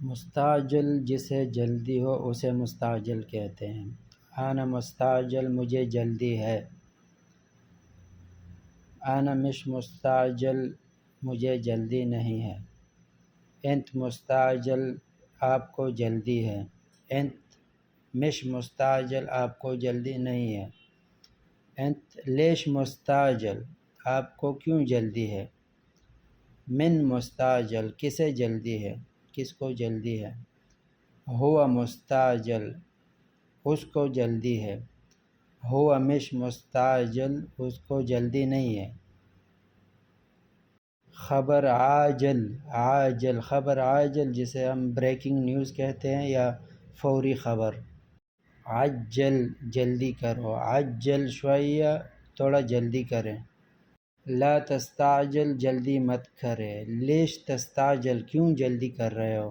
مستعجل جسے جلدی ہو اسے مستعجل کہتے ہیں۔ انا مستعجل مجھے جلدی ہے۔ انا مش مستعجل مجھے جلدی نہیں ہے۔ انت مستعجل آپ کو جلدی ہے۔ انت مش مستعجل آپ کو جلدی نہیں ہے۔ انت لیش مستعجل آپ کو کیوں جلدی ہے۔ من مستعجل کسے جلدی ہے، کس کو جلدی ہے۔ ہوا مستعجل اس کو جلدی ہے۔ ہوا مش مستعجل اس کو جلدی نہیں ہے۔ خبر عاجل، عاجل خبر عاجل جسے ہم بریکنگ نیوز کہتے ہیں یا فوری خبر۔ عجل جلدی کرو، عجل شویہ تھوڑا جلدی کریں۔ لا تستعجل جلدی مت کرے۔ لیش تستعجل کیوں جلدی کر رہے ہو۔